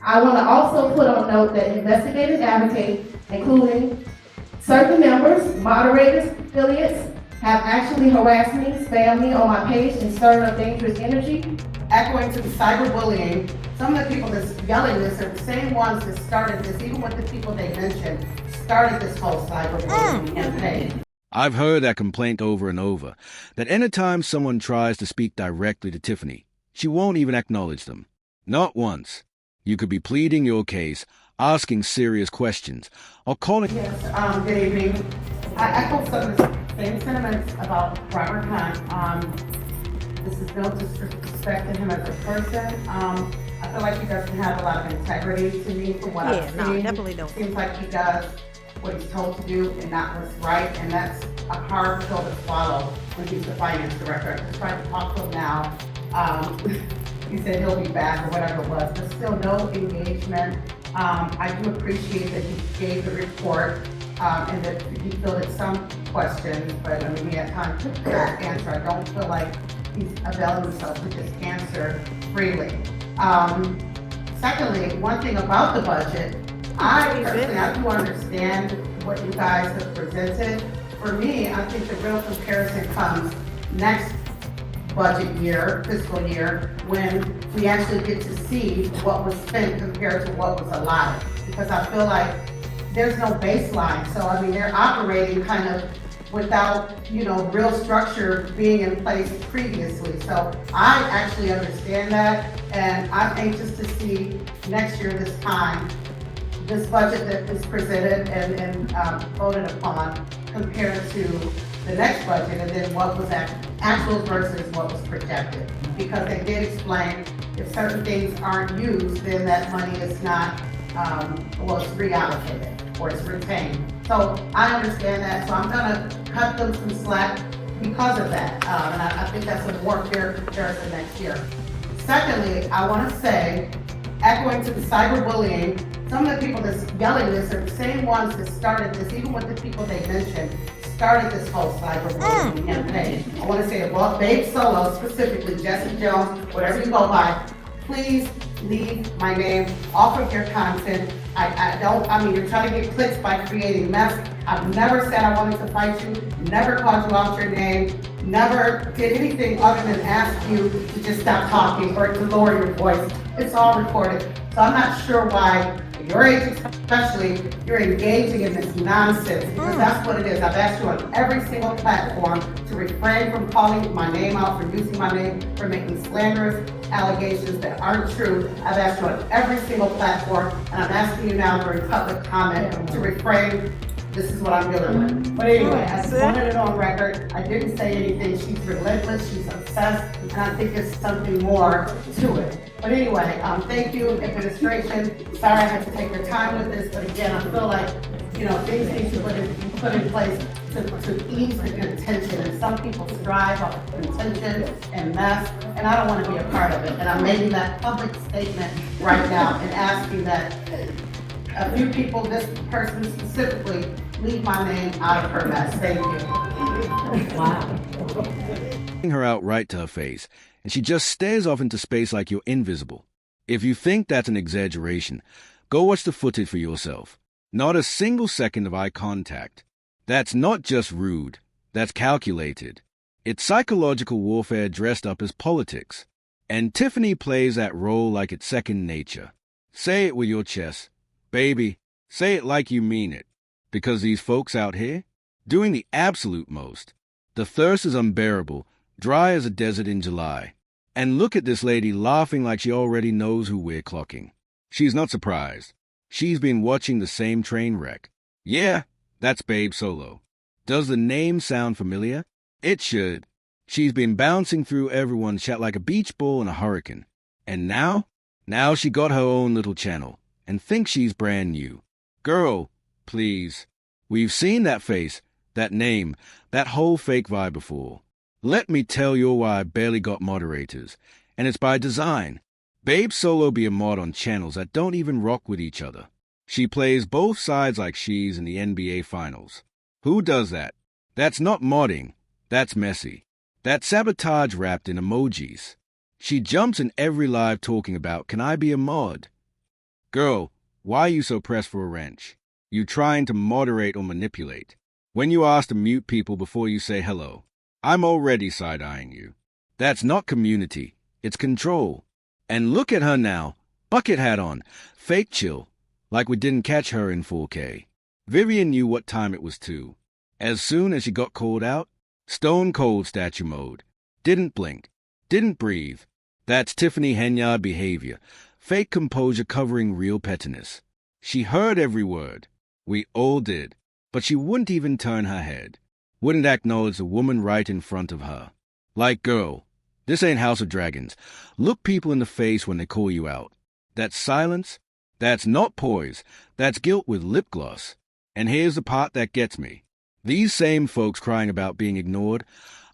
I want to also put on note that investigative advocates, including certain members, moderators, affiliates, have actually harassed me, spammed me on my page, and stirred up dangerous energy. Echoing to the cyberbullying, some of the people that's yelling this are the same ones that started this, even with the people they mentioned, started this whole cyberbullying campaign. I've heard that complaint over and over, that anytime someone tries to speak directly to Tiffany, she won't even acknowledge them. Not once. You could be pleading your case, asking serious questions, or calling... Yes, good evening. I echo some of the same sentiments about Robert Hunt. This is no disrespect to him as a person. I feel like he doesn't have a lot of integrity to me from what I've seen. No, definitely don't. Seems like he does what he's told to do and not what's right, and that's a hard pill to swallow when he's the finance director. I just tried to talk to him now. He said he'll be back or whatever it was, but still no engagement. I do appreciate that he gave the report and that he fielded some questions, but I mean, he had time to answer. I don't feel like he's availing himself to just answer freely. Secondly, one thing about the budget, I do understand what you guys have presented. For me, I think the real comparison comes next budget year, fiscal year, when we actually get to see what was spent compared to what was allotted. Because I feel like there's no baseline. So I mean, they're operating kind of without, real structure being in place previously. So I actually understand that, and I'm anxious to see next year this time, this budget that is presented and voted upon compared to the next budget, and then what was actual versus what was projected. Because they did explain if certain things aren't used, then that money is not, it's reallocated or it's retained. So I understand that, so I'm gonna cut them some slack because of that. And I think that's a more fair comparison next year. Secondly, I wanna say, echoing to the cyberbullying, some of the people that's yelling this are the same ones that started this, even with the people they mentioned, started this whole cyberbullying campaign. I want to say about Babe Solo, specifically Jesse Jones, whatever you go by, please leave my name off of your content. You're trying to get clicks by creating mess. I've never said I wanted to fight you, never called you out your name, never did anything other than ask you to just stop talking or to lower your voice. It's all recorded. So I'm not sure why, at your age especially, you're engaging in this nonsense, because that's what it is. I've asked you on every single platform to refrain from calling my name out, for using my name, for making slanderous allegations that aren't true. I've asked you on every single platform, and I'm asking you now during public comment to refrain. This is what I'm dealing with. But anyway, I just wanted it on record. I didn't say anything. She's relentless, she's obsessed, and I think there's something more to it. But anyway, thank you, administration. Sorry I had to take your time with this, but again, I feel like, things need to be put in place to ease the contention. And some people strive off of contention and mess, and I don't want to be a part of it. And I'm making that public statement right now and asking that a few people, this person specifically, leave my name out of her mess. Thank you. Wow. her out right to her face, and she just stares off into space like you're invisible. If you think that's an exaggeration, go watch the footage for yourself. Not a single second of eye contact. That's not just rude, that's calculated. It's psychological warfare dressed up as politics. And Tiffany plays that role like it's second nature. Say it with your chest. Baby, say it like you mean it. Because these folks out here, doing the absolute most. The thirst is unbearable, dry as a desert in July. And look at this lady laughing like she already knows who we're clocking. She's not surprised. She's been watching the same train wreck. Yeah, that's Babe Solo. Does the name sound familiar? It should. She's been bouncing through everyone's chat like a beach ball in a hurricane. And now she got her own little channel and thinks she's brand new. Girl, please. We've seen that face, that name, that whole fake vibe before. Let me tell you why I barely got moderators, and it's by design. Babe Solo be a mod on channels that don't even rock with each other. She plays both sides like she's in the NBA Finals. Who does that? That's not modding. That's messy. That's sabotage wrapped in emojis. She jumps in every live talking about, can I be a mod? Girl, why are you so pressed for a wrench? You trying to moderate or manipulate? When you ask to mute people before you say hello, I'm already side-eyeing you. That's not community, it's control. And look at her now, bucket hat on, fake chill, like we didn't catch her in 4K. Vivian knew what time it was too. As soon as she got called out, stone cold statue mode. Didn't blink, didn't breathe. That's Tiffany Henyard behavior, fake composure covering real pettiness. She heard every word. We all did. But she wouldn't even turn her head. Wouldn't acknowledge the woman right in front of her. Like, girl, this ain't House of Dragons. Look people in the face when they call you out. That's silence. That's not poise. That's guilt with lip gloss. And here's the part that gets me. These same folks crying about being ignored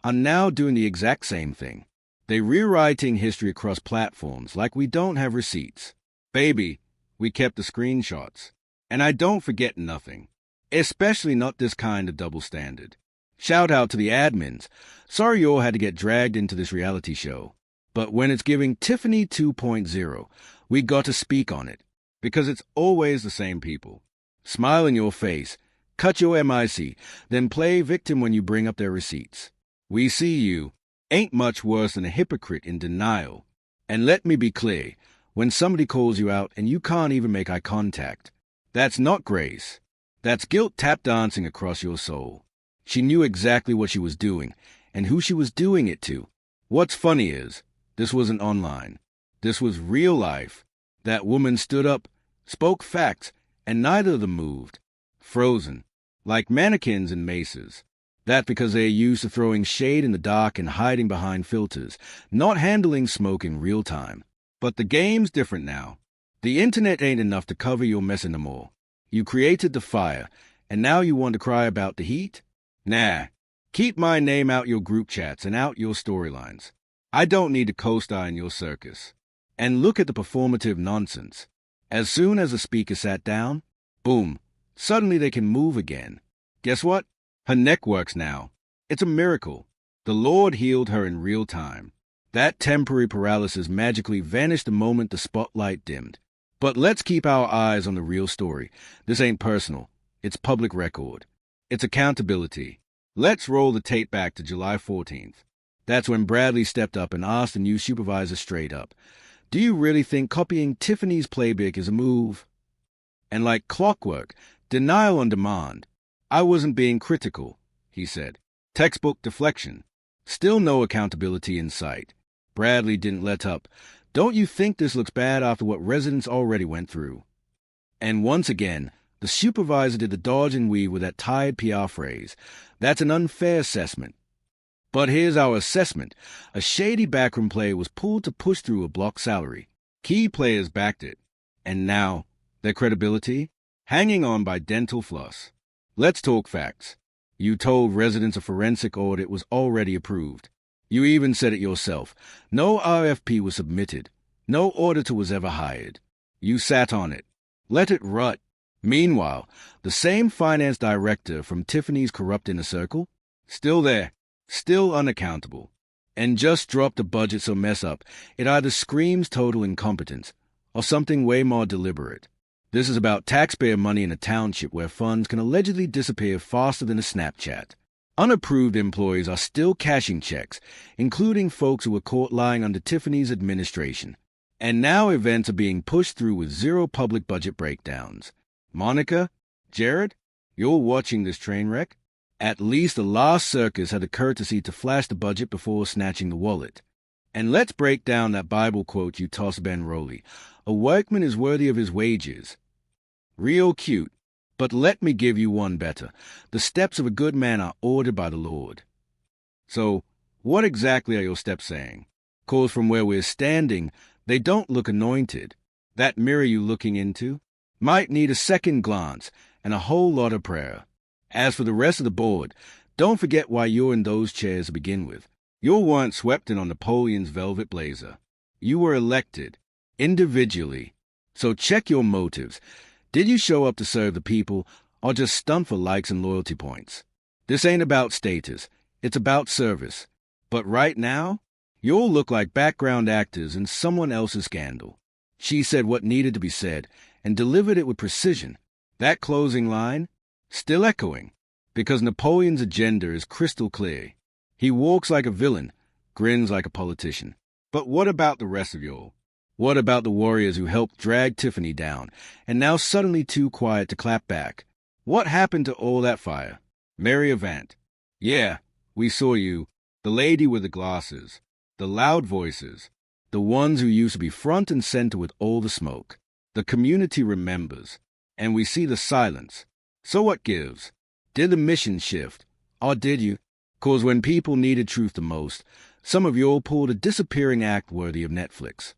are now doing the exact same thing. They're rewriting history across platforms like we don't have receipts. Baby, we kept the screenshots. And I don't forget nothing. Especially not this kind of double standard. Shout out to the admins. Sorry you all had to get dragged into this reality show. But when it's giving Tiffany 2.0, we got to speak on it. Because it's always the same people. Smile in your face, cut your MIC, then play victim when you bring up their receipts. We see you. Ain't much worse than a hypocrite in denial. And let me be clear, when somebody calls you out and you can't even make eye contact, that's not grace. That's guilt tap dancing across your soul. She knew exactly what she was doing and who she was doing it to. What's funny is, this wasn't online. This was real life. That woman stood up, spoke facts, and neither of them moved. Frozen, like mannequins in maces. That's because they're used to throwing shade in the dark and hiding behind filters, not handling smoke in real time. But the game's different now. The internet ain't enough to cover your mess anymore. You created the fire, and now you want to cry about the heat? Nah. Keep my name out your group chats and out your storylines. I don't need to co-star in your circus. And look at the performative nonsense. As soon as the speaker sat down, boom, suddenly they can move again. Guess what? Her neck works now. It's a miracle. The Lord healed her in real time. That temporary paralysis magically vanished the moment the spotlight dimmed. But let's keep our eyes on the real story. This ain't personal. It's public record. It's accountability. Let's roll the tape back to July 14th. That's when Bradley stepped up and asked the new supervisor straight up, do you really think copying Tiffany's playbook is a move? And like clockwork, denial on demand. I wasn't being critical, he said. Textbook deflection. Still no accountability in sight. Bradley didn't let up. Don't you think this looks bad after what residents already went through? And once again, the supervisor did the dodge and weave with that tired PR phrase. That's an unfair assessment. But here's our assessment. A shady backroom player was pulled to push through a block salary. Key players backed it. And now, their credibility? Hanging on by dental floss. Let's talk facts. You told residents a forensic audit was already approved. You even said it yourself. No RFP was submitted. No auditor was ever hired. You sat on it. Let it rut. Meanwhile, the same finance director from Tiffany's corrupt inner circle, still there, still unaccountable, and just dropped a budget so mess up, it either screams total incompetence or something way more deliberate. This is about taxpayer money in a township where funds can allegedly disappear faster than a Snapchat. Unapproved employees are still cashing checks, including folks who were caught lying under Tiffany's administration. And now events are being pushed through with zero public budget breakdowns. Monica? Jared? You're watching this train wreck? At least the last circus had the courtesy to flash the budget before snatching the wallet. And let's break down that Bible quote you tossed Ben Rowley. A workman is worthy of his wages. Real cute. But let me give you one better. The steps of a good man are ordered by the Lord. So, what exactly are your steps saying? 'Cause from where we're standing, they don't look anointed. That mirror you looking into might need a second glance and a whole lot of prayer. As for the rest of the board, don't forget why you're in those chairs to begin with. You weren't swept in on Napoleon's velvet blazer. You were elected, individually. So check your motives. Did you show up to serve the people, or just stunt for likes and loyalty points? This ain't about status. It's about service. But right now, you'll look like background actors in someone else's scandal. She said what needed to be said and delivered it with precision. That closing line, still echoing, because Napoleon's agenda is crystal clear. He walks like a villain, grins like a politician. But what about the rest of y'all? What about the warriors who helped drag Tiffany down and now suddenly too quiet to clap back? What happened to all that fire? Mary Avant. Yeah, we saw you. The lady with the glasses. The loud voices. The ones who used to be front and center with all the smoke. The community remembers. And we see the silence. So what gives? Did the mission shift? Or did you? 'Cause when people needed truth the most, some of y'all pulled a disappearing act worthy of Netflix.